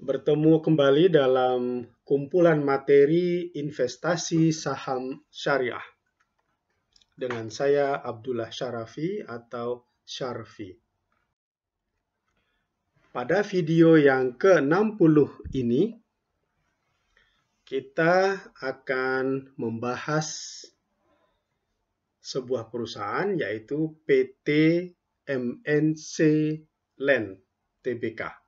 Bertemu kembali dalam kumpulan materi investasi saham syariah dengan saya Abdullah Syarafi atau Syarfi. Pada video yang ke-60 ini, kita akan membahas sebuah perusahaan yaitu PT MNC Land Tbk.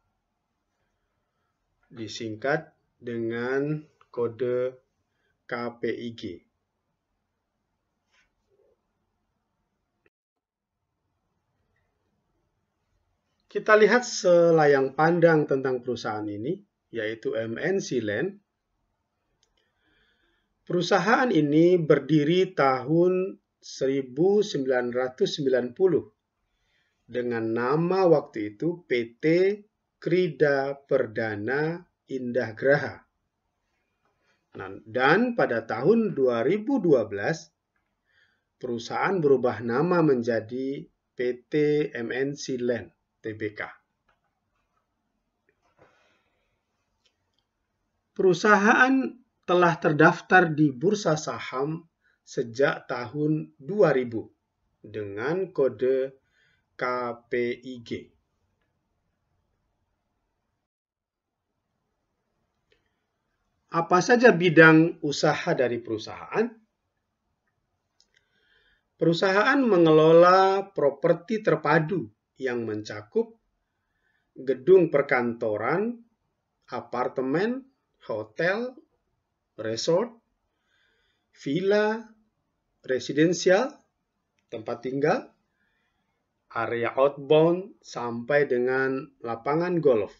Disingkat dengan kode KPIG. Kita lihat selayang pandang tentang perusahaan ini, yaitu MNC Land. Perusahaan ini berdiri tahun 1990 dengan nama waktu itu PT Krida Perdana Indah Graha. Dan pada tahun 2012, perusahaan berubah nama menjadi PT MNC Land Tbk. Perusahaan telah terdaftar di bursa saham sejak tahun 2000 dengan kode KPIG. Apa saja bidang usaha dari perusahaan? Perusahaan mengelola properti terpadu yang mencakup gedung perkantoran, apartemen, hotel, resort, villa, residensial, tempat tinggal, area outbound, sampai dengan lapangan golf.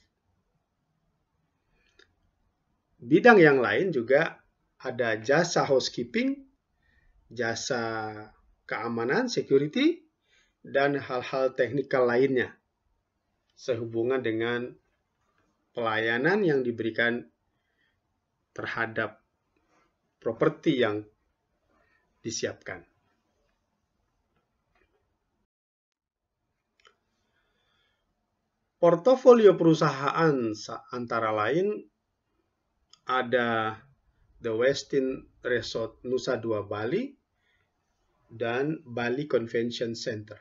Bidang yang lain juga ada jasa housekeeping, jasa keamanan, security, dan hal-hal teknikal lainnya sehubungan dengan pelayanan yang diberikan terhadap properti yang disiapkan. Portofolio perusahaan antara lain ada The Westin Resort Nusa Dua Bali dan Bali Convention Center.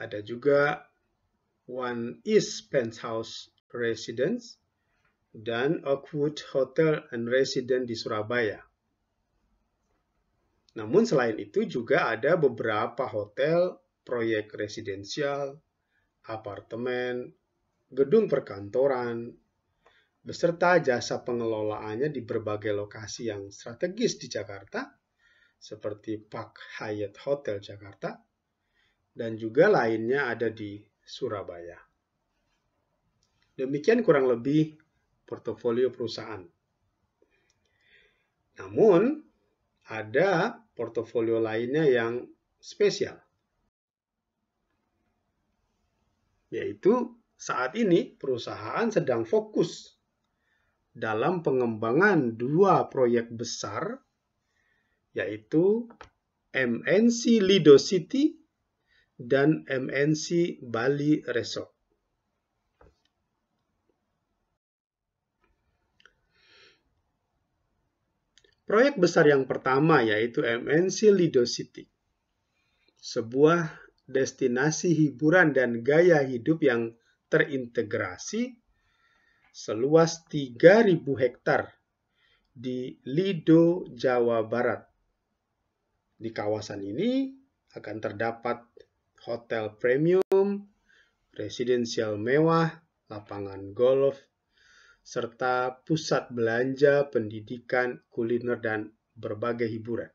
Ada juga One East Penthouse Residence dan Oakwood Hotel and Residence di Surabaya. Namun selain itu juga ada beberapa hotel, proyek residensial, apartemen, gedung perkantoran, beserta jasa pengelolaannya di berbagai lokasi yang strategis di Jakarta, seperti Park Hyatt Hotel Jakarta, dan juga lainnya ada di Surabaya. Demikian kurang lebih portofolio perusahaan. Namun, ada portofolio lainnya yang spesial, yaitu saat ini perusahaan sedang fokus dalam pengembangan dua proyek besar, yaitu MNC Lido City dan MNC Bali Resort. Proyek besar yang pertama yaitu MNC Lido City, sebuah destinasi hiburan dan gaya hidup yang terintegrasi seluas 3.000 hektar di Lido, Jawa Barat. Di kawasan ini akan terdapat hotel premium, residensial mewah, lapangan golf, serta pusat belanja, pendidikan, kuliner, dan berbagai hiburan.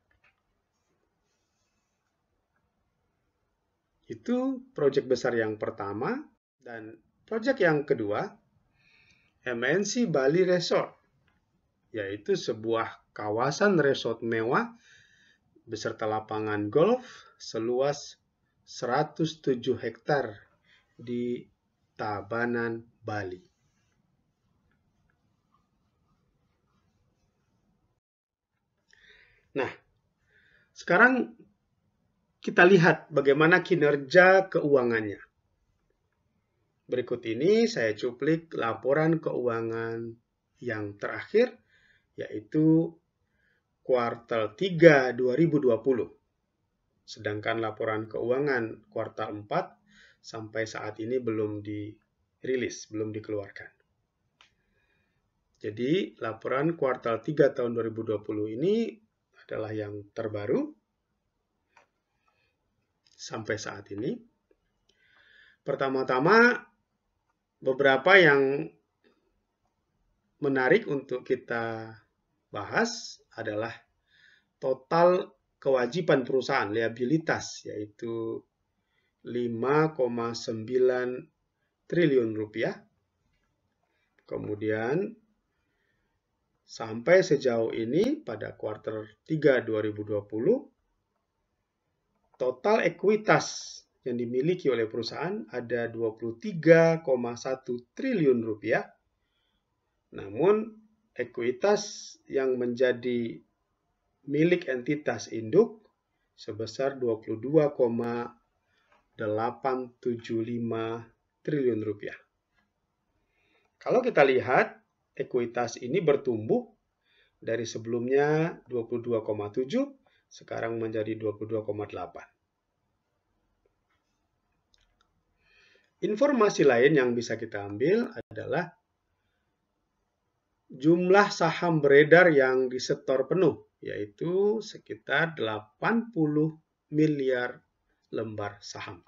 Itu proyek besar yang pertama. Dan proyek yang kedua, MNC Bali Resort, yaitu sebuah kawasan resort mewah beserta lapangan golf seluas 107 hektar di Tabanan, Bali. Nah, sekarang kita lihat bagaimana kinerja keuangannya. Berikut ini saya cuplik laporan keuangan yang terakhir, yaitu kuartal 3 2020. Sedangkan laporan keuangan kuartal 4 sampai saat ini belum dirilis, belum dikeluarkan. Jadi laporan kuartal 3 tahun 2020 ini adalah yang terbaru sampai saat ini. Pertama-tama, beberapa yang menarik untuk kita bahas adalah total kewajiban perusahaan, liabilitas, yaitu 5,9 triliun rupiah. Kemudian sampai sejauh ini pada kuartal 3 2020, total ekuitas yang dimiliki oleh perusahaan ada 23,1 triliun rupiah. Namun ekuitas yang menjadi milik entitas induk sebesar 22,875 triliun rupiah. Kalau kita lihat, ekuitas ini bertumbuh dari sebelumnya 22,7, sekarang menjadi 22,8. Informasi lain yang bisa kita ambil adalah jumlah saham beredar yang disetor penuh, yaitu sekitar 80 miliar lembar saham.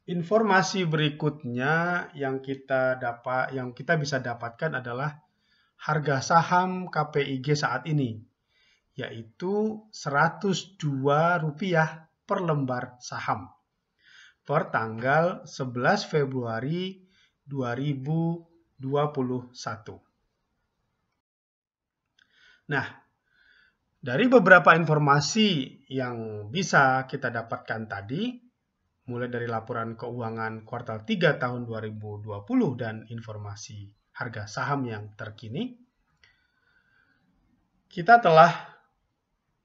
Informasi berikutnya yang kita bisa dapatkan adalah harga saham KPIG saat ini, yaitu Rp102 per lembar saham per tanggal 11 Februari 2021. Nah, dari beberapa informasi yang bisa kita dapatkan tadi, mulai dari laporan keuangan kuartal 3 tahun 2020 dan informasi harga saham yang terkini, kita telah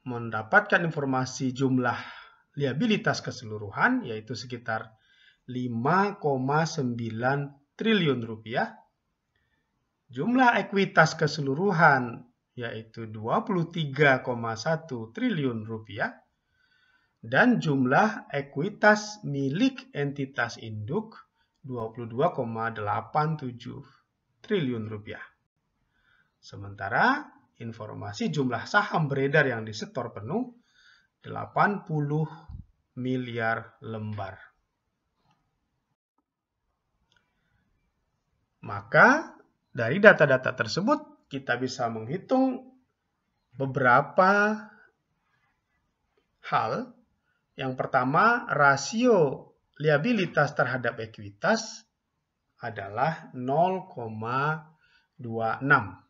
mendapatkan informasi jumlah liabilitas keseluruhan, yaitu sekitar 5,9 triliun rupiah. Jumlah ekuitas keseluruhan, yaitu 23,1 triliun rupiah. Dan jumlah ekuitas milik entitas induk 22,87 triliun rupiah. Sementara informasi jumlah saham beredar yang disetor penuh 80 miliar lembar. Maka dari data-data tersebut kita bisa menghitung beberapa hal. Yang pertama, rasio liabilitas terhadap ekuitas adalah 0,26.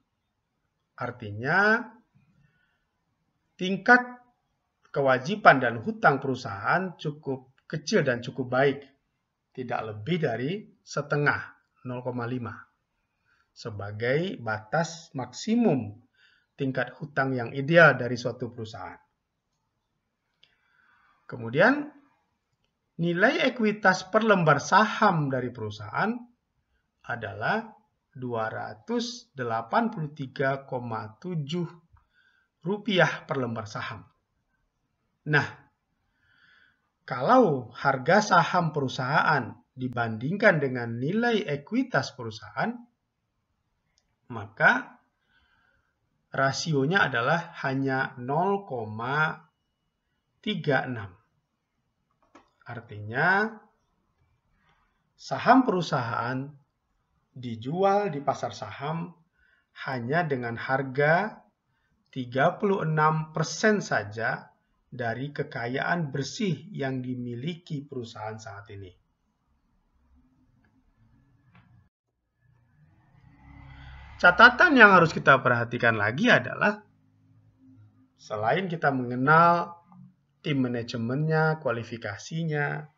Artinya, tingkat kewajiban dan hutang perusahaan cukup kecil dan cukup baik. Tidak lebih dari setengah, 0,5. Sebagai batas maksimum tingkat hutang yang ideal dari suatu perusahaan. Kemudian, nilai ekuitas per lembar saham dari perusahaan adalah Rp283,7 per lembar saham. Nah, kalau harga saham perusahaan dibandingkan dengan nilai ekuitas perusahaan, maka rasionya adalah hanya 0,36. Artinya, saham perusahaan dijual di pasar saham hanya dengan harga 36% saja dari kekayaan bersih yang dimiliki perusahaan saat ini. Catatan yang harus kita perhatikan lagi adalah, selain kita mengenal tim manajemennya, kualifikasinya,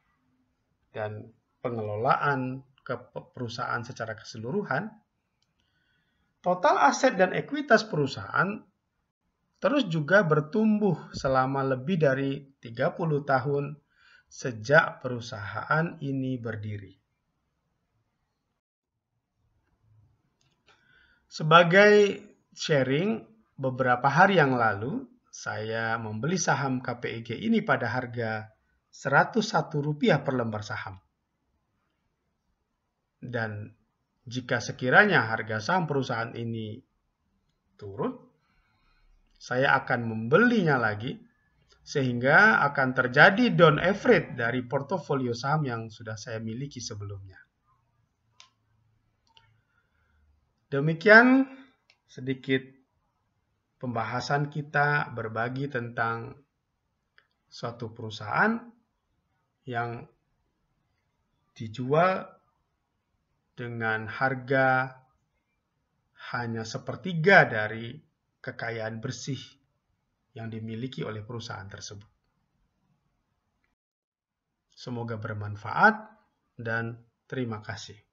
dan pengelolaan ke perusahaan secara keseluruhan, total aset dan ekuitas perusahaan terus juga bertumbuh selama lebih dari 30 tahun sejak perusahaan ini berdiri. Sebagai sharing, beberapa hari yang lalu, saya membeli saham KPIG ini pada harga Rp101 per lembar saham. Dan jika sekiranya harga saham perusahaan ini turun, saya akan membelinya lagi, sehingga akan terjadi down average dari portofolio saham yang sudah saya miliki sebelumnya. Demikian sedikit pembahasan kita berbagi tentang suatu perusahaan yang dijual dengan harga hanya sepertiga dari kekayaan bersih yang dimiliki oleh perusahaan tersebut. Semoga bermanfaat dan terima kasih.